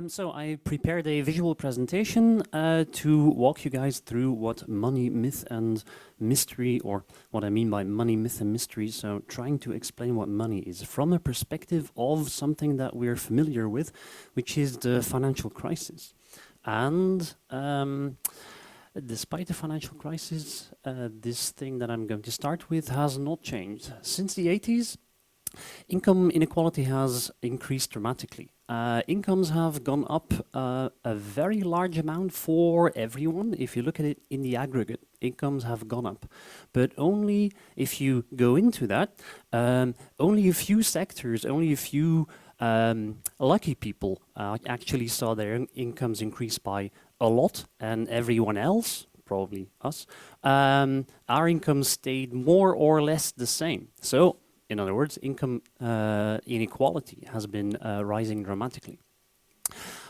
So I prepared a visual presentation to walk you guys through what money, myth and mystery, or what I mean by money, myth and mystery. So trying to explain what money is from a perspective of something that we're familiar with, which is the financial crisis. And despite the financial crisis, this thing that I'm going to start with has not changed. Since the 80s, income inequality has increased dramatically. Incomes have gone up a very large amount for everyone. If you look at it in the aggregate, incomes have gone up. But only if you go into that, only a few sectors, only a few lucky people actually saw their incomes increase by a lot, and everyone else, probably us, our incomes stayed more or less the same. So, in other words, income inequality has been rising dramatically.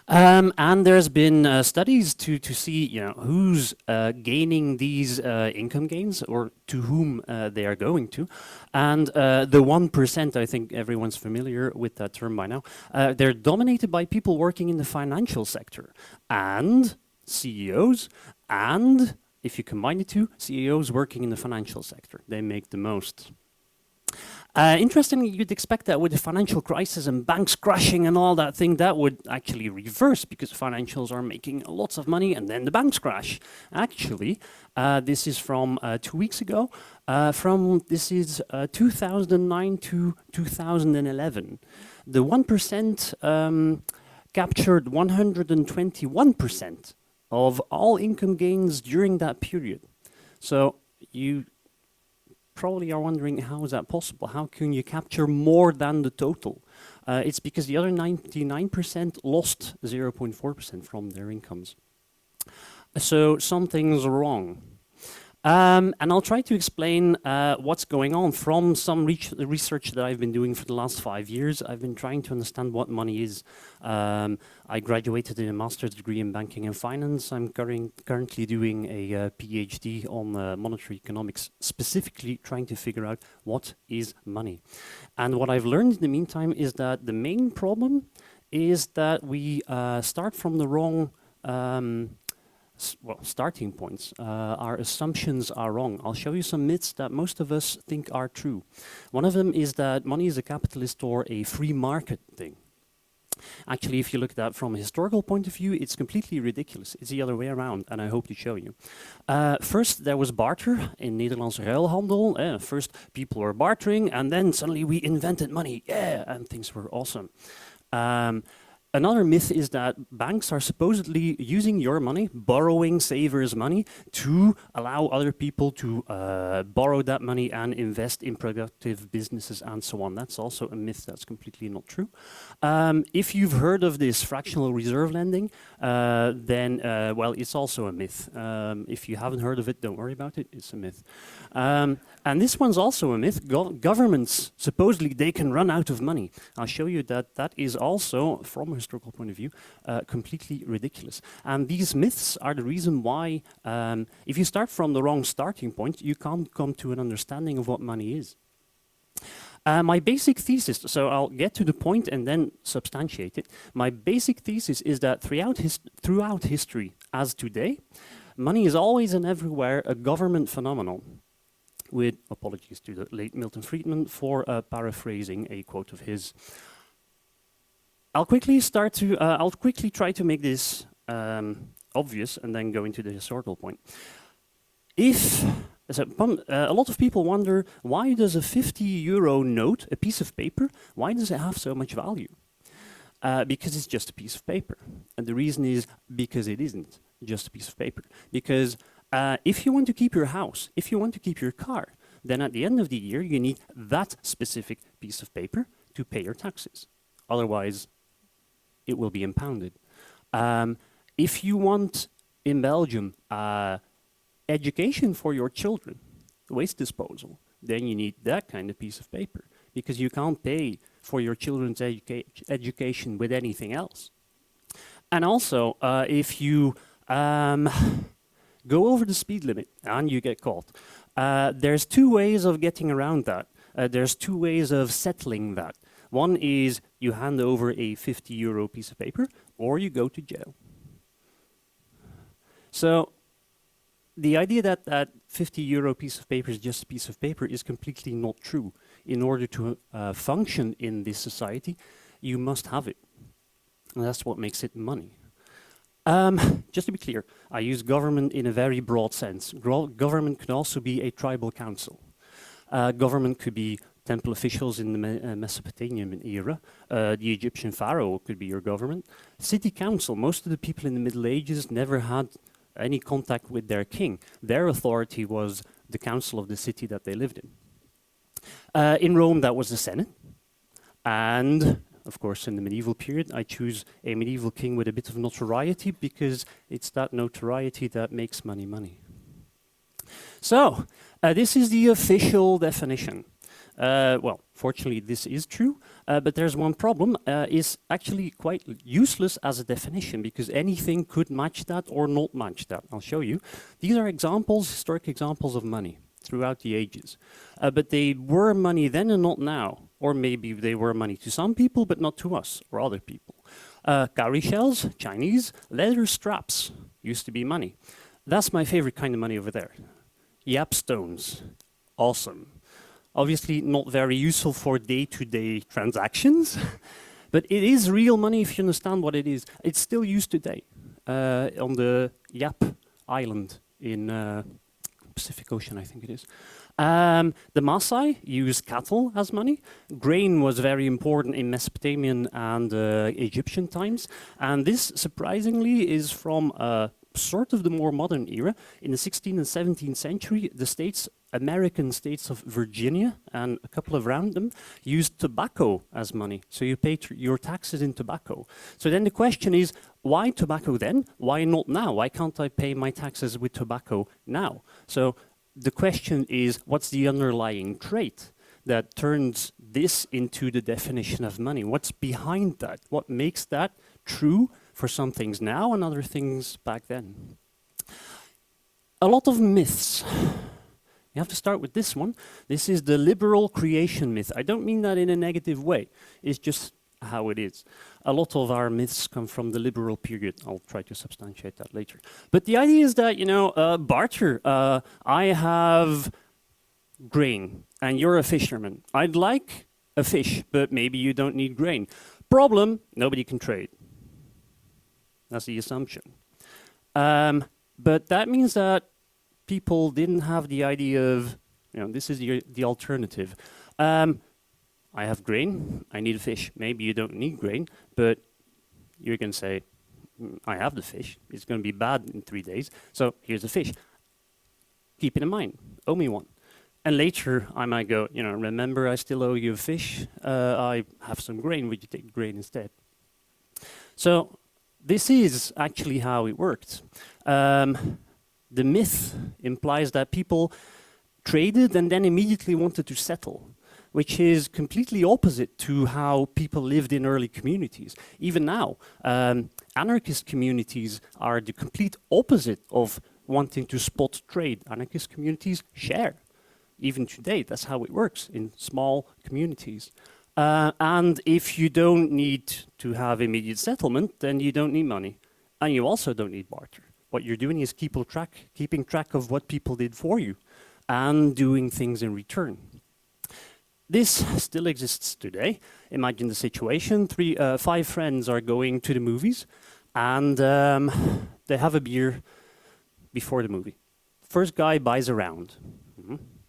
And there's been studies to see, who's gaining these income gains, or to whom they are going to. And the 1%, I think everyone's familiar with that term by now, they're dominated by people working in the financial sector, and CEOs, and if you combine the two, CEOs working in the financial sector. They make the most. Interestingly, you'd expect that with the financial crisis and banks crashing and all that thing, that would actually reverse, because financials are making lots of money and then the banks crash. Actually, this is from 2 weeks ago. This is 2009 to 2011. The 1% captured 121% of all income gains during that period. So you probably are wondering, how is that possible? How can you capture more than the total? It's because the other 99% lost 0.4% from their incomes. So something's wrong. And I'll try to explain what's going on from some research that I've been doing for the last 5 years. I've been trying to understand what money is. I graduated in a master's degree in banking and finance. I'm currently doing a PhD on monetary economics, specifically trying to figure out what is money. And what I've learned in the meantime is that the main problem is that we start from the wrong starting points. Our assumptions are wrong. I'll show you some myths that most of us think are true. One of them is that money is a capitalist or a free market thing. Actually, if you look at that from a historical point of view, it's completely ridiculous. It's the other way around, and I hope to show you. First, there was barter in Nederlandse ruilhandel. First, people were bartering, and then suddenly we invented money. Yeah, and things were awesome. Another myth is that banks are supposedly using your money, borrowing savers' money, to allow other people to borrow that money and invest in productive businesses and so on. That's also a myth. That's completely not true. If you've heard of this fractional reserve lending, then, well, it's also a myth. If you haven't heard of it, don't worry about it. It's a myth. And this one's also a myth. Governments, supposedly, they can run out of money. I'll show you that that is also, from a historical point of view, completely ridiculous. And these myths are the reason why, if you start from the wrong starting point, you can't come to an understanding of what money is. My basic thesis, so I'll get to the point and then substantiate it. My basic thesis is that throughout history, as today, money is always and everywhere a government phenomenon. With apologies to the late Milton Friedman for paraphrasing a quote of his. I'll quickly try to make this obvious and then go into the historical point. A lot of people wonder, why does a 50-euro note, a piece of paper, why does it have so much value? Because it's just a piece of paper. And the reason is because it isn't just a piece of paper. Because if you want to keep your house, if you want to keep your car, then at the end of the year, you need that specific piece of paper to pay your taxes. Otherwise, it will be impounded. If you want, in Belgium, education for your children, waste disposal, then you need that kind of piece of paper, because you can't pay for your children's education with anything else. And also, if you go over the speed limit and you get caught, there's two ways of getting around that. There's two ways of settling that. One is you hand over a 50 euro piece of paper, or you go to jail. So the idea that that 50 euro piece of paper is just a piece of paper is completely not true. In order to function in this society, you must have it. And that's what makes it money. Just to be clear, I use government in a very broad sense. Government could also be a tribal council. Government could be temple officials in the Mesopotamian era. The Egyptian pharaoh could be your government. City council, most of the people in the Middle Ages never had any contact with their king. Their authority was the council of the city that they lived in. In Rome, that was the Senate. And, of course, in the medieval period, I choose a medieval king with a bit of notoriety because it's that notoriety that makes money money. So, this is the official definition. Well, fortunately, this is true, but there's one problem. It's actually quite useless as a definition because anything could match that or not match that. I'll show you. These are examples, historic examples of money throughout the ages. But they were money then and not now. Or maybe they were money to some people, but not to us or other people. Cowrie shells, Chinese, leather straps used to be money. That's my favorite kind of money over there. Yap stones, awesome. Obviously not very useful for day-to-day transactions, but it is real money if you understand what it is. It's still used today on the Yap Island in Pacific Ocean, I think it is. The Maasai used cattle as money. Grain was very important in Mesopotamian and Egyptian times, and this surprisingly is from sort of the more modern era. In the 16th and 17th century, the states, American states of Virginia and a couple of around them, used tobacco as money. So you pay your taxes in tobacco. So then the question is, why tobacco then? Why not now? Why can't I pay my taxes with tobacco now? So the question is, what's the underlying trait that turns this into the definition of money? What's behind that? What makes that true for some things now and other things back then? A lot of myths. You have to start with this one. This is the liberal creation myth. I don't mean that in a negative way. It's just how it is. A lot of our myths come from the liberal period. I'll try to substantiate that later. But the idea is that, you know, barter. I have grain and you're a fisherman. I'd like a fish, but maybe you don't need grain. Problem, nobody can trade. That's the assumption. But that means that people didn't have the idea of, you know, this is the alternative. I have grain, I need a fish. Maybe you don't need grain, but you're going to say, I have the fish. It's going to be bad in 3 days, so here's the fish. Keep it in mind, owe me one. And later I might go, you know, remember I still owe you a fish. I have some grain, would you take grain instead? So this is actually how it worked. The myth implies that people traded and then immediately wanted to settle, which is completely opposite to how people lived in early communities. Even now, anarchist communities are the complete opposite of wanting to spot trade. Anarchist communities share. Even today, that's how it works in small communities. And if you don't need to have immediate settlement, then you don't need money. And you also don't need barter. What you're doing is keeping track of what people did for you and doing things in return. This still exists today. Imagine the situation, 5 friends are going to the movies and they have a beer before the movie. First guy buys a round.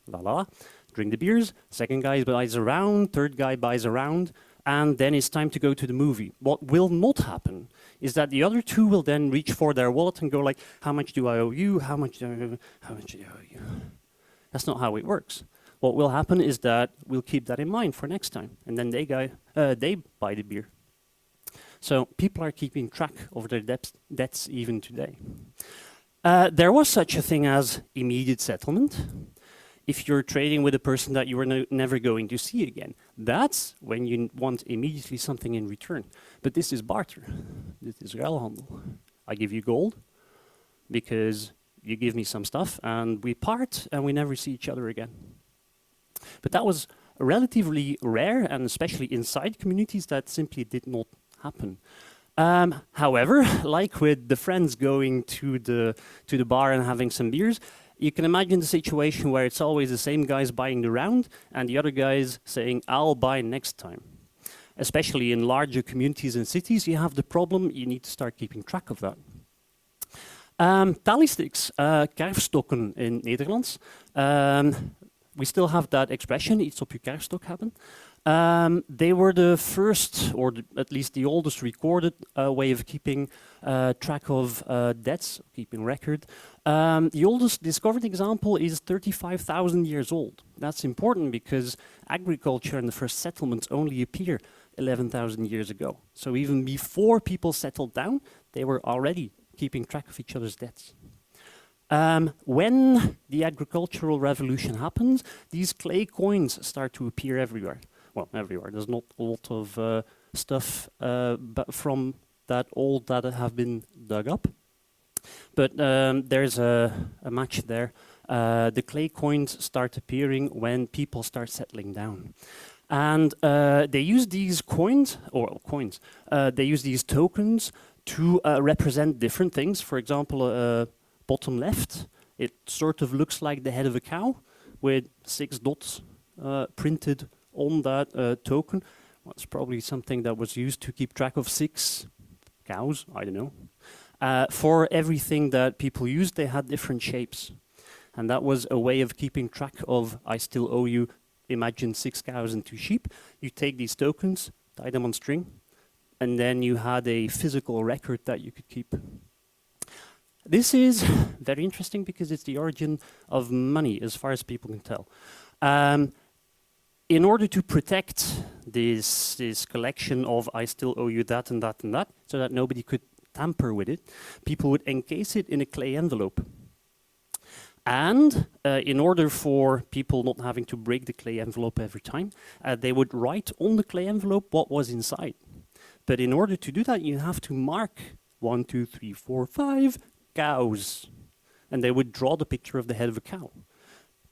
La la, drink the beers. Second guy buys a round, third guy buys a round, and then it's time to go to the movie. What will not happen is that the other 2 will then reach for their wallet and go like, how much do I owe you? How much do I owe you? That's not how it works. What will happen is that we'll keep that in mind for next time, and then they buy the beer. So people are keeping track of their debts even today. There was such a thing as immediate settlement. If you're trading with a person that you were never going to see again, that's when you want immediately something in return. But this is barter. This is ruilhandel. I give you gold because you give me some stuff and we part and we never see each other again. But that was relatively rare, and especially inside communities, that simply did not happen. However, like with the friends going to the bar and having some beers, you can imagine the situation where it's always the same guys buying the round and the other guys saying, "I'll buy next time." Especially in larger communities and cities, you have the problem, you need to start keeping track of that. Tally sticks, kerfstokken in Nederlands. We still have that expression, iets op je kerfstok hebben. They were the first, or at least the oldest recorded way of keeping track of debts, keeping record. The oldest discovered example is 35,000 years old. That's important because agriculture and the first settlements only appear 11,000 years ago. So even before people settled down, they were already keeping track of each other's debts. When the agricultural revolution happens, these clay coins start to appear everywhere. Well, everywhere. There's not a lot of stuff but from that old that have been dug up. But there's a match there. The clay coins start appearing when people start settling down. And they use these coins, they use these tokens to represent different things. For example, bottom left, it sort of looks like the head of a cow with 6 dots printed on that token. Well, it's probably something that was used to keep track of 6 cows, I don't know. For everything that people used, they had different shapes. And that was a way of keeping track of, I still owe you, imagine 6 cows and 2 sheep. You take these tokens, tie them on string, and then you had a physical record that you could keep. This is very interesting because it's the origin of money, as far as people can tell. In order to protect this collection of I still owe you that and that and that, so that nobody could tamper with it, people would encase it in a clay envelope. And in order for people not having to break the clay envelope every time, they would write on the clay envelope what was inside. But in order to do that, you have to mark 1, 2, 3, 4, 5 cows. And they would draw the picture of the head of a cow.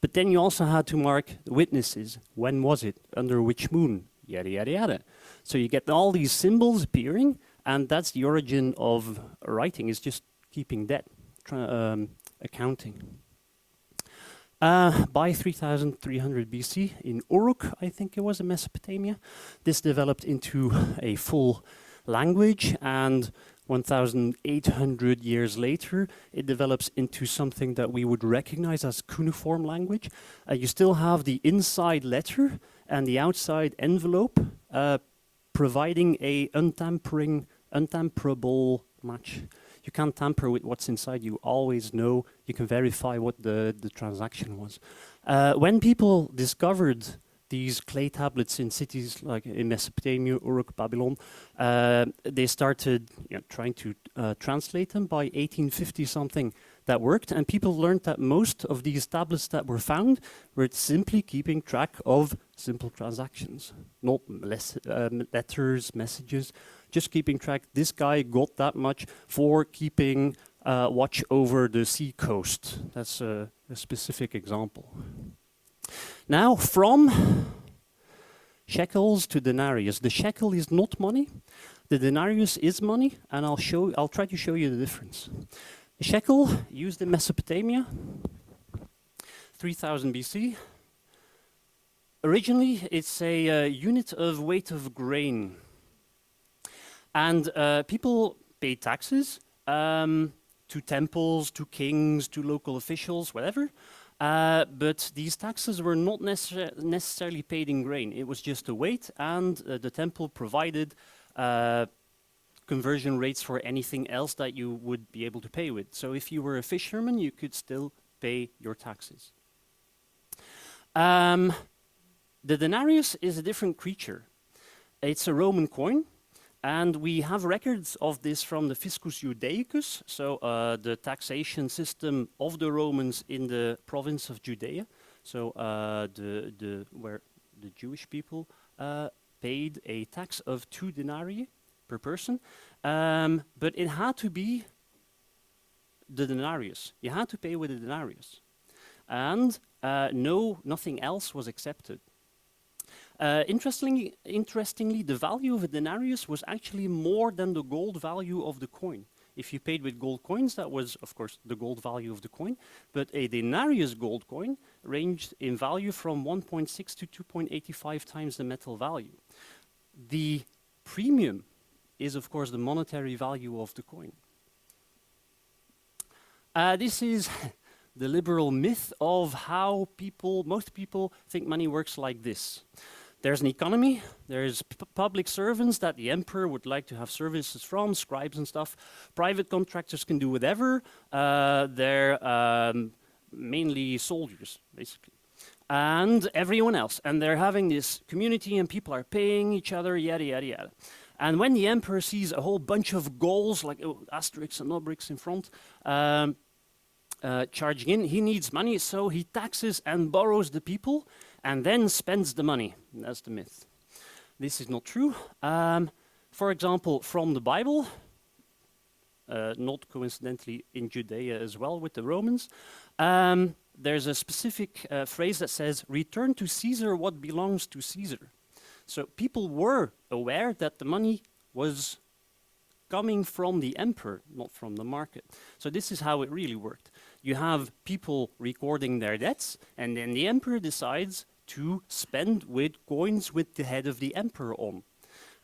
But then you also had to mark the witnesses. When was it? Under which moon? Yada, yada, yada. So you get all these symbols appearing, and that's the origin of writing, is just keeping debt, accounting. By 3300 BC, in Uruk, I think it was, in Mesopotamia, this developed into a full language, and 1,800 years later, it develops into something that we would recognize as cuneiform language. You still have the inside letter and the outside envelope, providing a untamperable match. You can't tamper with what's inside. You always know. You can verify what the transaction was. When people discovered these clay tablets in cities like in Mesopotamia, Uruk, Babylon, they started trying to translate them. By 1850 something, that worked, and people learned that most of these tablets that were found were simply keeping track of simple transactions, not letters, messages, just keeping track. This guy got that much for keeping watch over the sea coast. That's a specific example. Now, from shekels to denarius. The shekel is not money. The denarius is money, and I'll try to show you the difference. The shekel, used in Mesopotamia, 3000 BC. Originally, it's a unit of weight of grain. And people paid taxes to temples, to kings, to local officials, whatever. But these taxes were not necessarily paid in grain. It was just a weight, and the temple provided conversion rates for anything else that you would be able to pay with. So if you were a fisherman, you could still pay your taxes. The denarius is a different creature. It's a Roman coin, and we have records of this from the Fiscus Judaicus, so the taxation system of the Romans in the province of Judea, so where the Jewish people paid a tax of 2 denarii per person, but it had to be the denarius. You had to pay with the denarius, and nothing else was accepted. Interestingly, the value of a denarius was actually more than the gold value of the coin. If you paid with gold coins, that was, of course, the gold value of the coin. But a denarius gold coin ranged in value from 1.6 to 2.85 times the metal value. The premium is, of course, the monetary value of the coin. This is the liberal myth of how most people think money works like this. There's an economy, there's public servants that the emperor would like to have services from, scribes and stuff. Private contractors can do whatever. They're mainly soldiers, basically. And everyone else. And they're having this community and people are paying each other, yada, yada, yada. And when the emperor sees a whole bunch of goals, like asterisks and obelisks in front, charging in, he needs money, so he taxes and borrows the people and then spends the money. That's the myth. This is not true. For example, from the Bible, not coincidentally in Judea as well with the Romans, there's a specific phrase that says, return to Caesar what belongs to Caesar. So people were aware that the money was coming from the emperor, not from the market. So this is how it really worked. You have people recording their debts, and then the emperor decides to spend with coins with the head of the emperor on.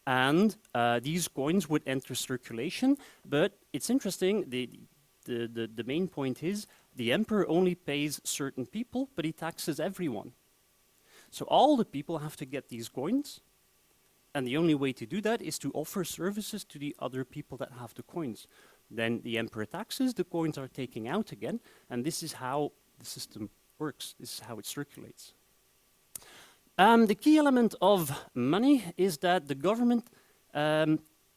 And these coins would enter circulation, but it's interesting, the main point is the emperor only pays certain people, but he taxes everyone. So all the people have to get these coins, and the only way to do that is to offer services to the other people that have the coins. Then the emperor taxes, the coins are taken out again, and this is how the system works. This is how it circulates. The key element of money is that the government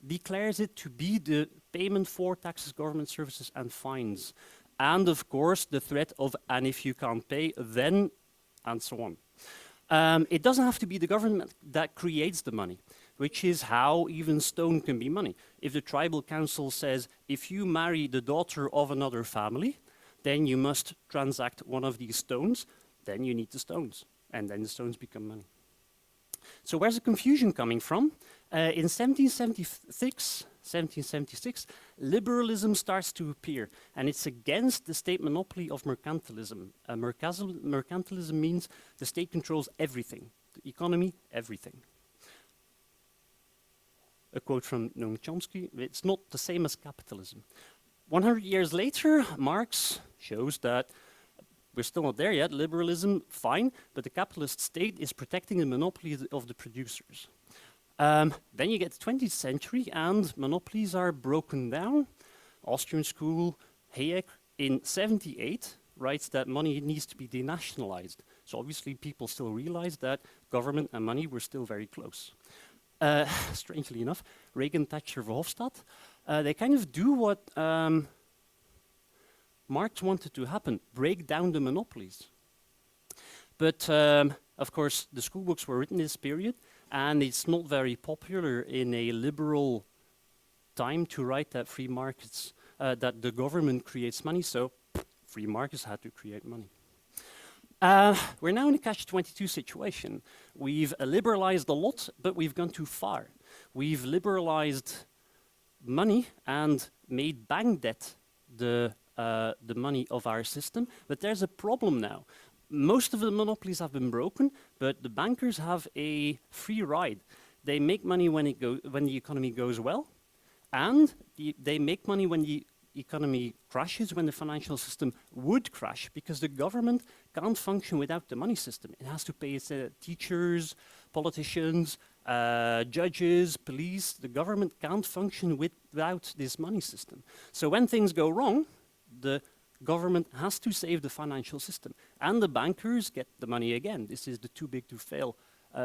declares it to be the payment for taxes, government services, and fines. And of course, the threat of, and if you can't pay, then, and so on. It doesn't have to be the government that creates the money, which is how even stone can be money. If the tribal council says, if you marry the daughter of another family, then you must transact one of these stones, then you need the stones, and then the stones become money. So where's the confusion coming from? In 1776, liberalism starts to appear, and it's against the state monopoly of mercantilism. Mercantilism means the state controls everything, the economy, everything. A quote from Noam Chomsky, it's not the same as capitalism. 100 years later, Marx shows that we're still not there yet, liberalism, fine, but the capitalist state is protecting the monopoly of the producers. Then you get the 20th century and monopolies are broken down. Austrian school, Hayek, in 78, writes that money needs to be denationalized. So obviously people still realize that government and money were still very close. Strangely enough, Reagan, Thatcher, Verhofstadt, they kind of do what Marx wanted to happen, break down the monopolies. But of course, the school books were written in this period, and it's not very popular in a liberal time to write that free markets, that the government creates money, so free markets had to create money. We're now in a catch-22 situation. We've liberalized a lot, but we've gone too far. We've liberalized money and made bank debt the money of our system, but there's a problem now. Most of the monopolies have been broken, but the bankers have a free ride. They make money when the economy goes well, and they make money when the economy crashes, when the financial system would crash, because the government can't function without the money system. It has to pay its teachers, politicians, judges, police. The government can't function without this money system. So when things go wrong, the government has to save the financial system, and the bankers get the money again. This is the too big to fail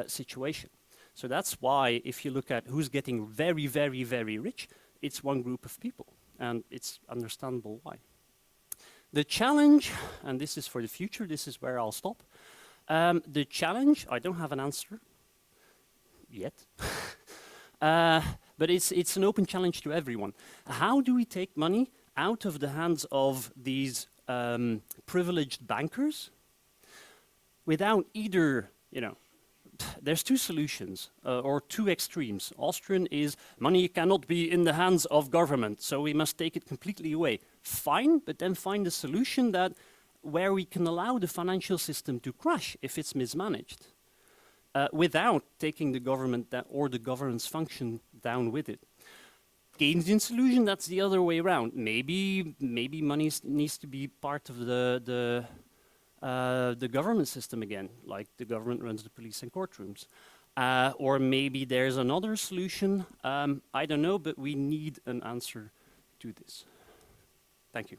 situation. So that's why if you look at who's getting very, very, very rich, it's one group of people, and it's understandable why. The challenge, and this is for the future, this is where I'll stop. The challenge, I don't have an answer yet, but it's an open challenge to everyone. How do we take money out of the hands of these privileged bankers without either, there's two solutions, or two extremes. Austrian is money cannot be in the hands of government, so we must take it completely away. Fine, but then find a solution that where we can allow the financial system to crash if it's mismanaged, without taking the government or the governance function down with it. Keynesian solution, that's the other way around. Maybe money needs to be part of the government system again, like the government runs the police and courtrooms. Or maybe there's another solution. I don't know, but we need an answer to this. Thank you.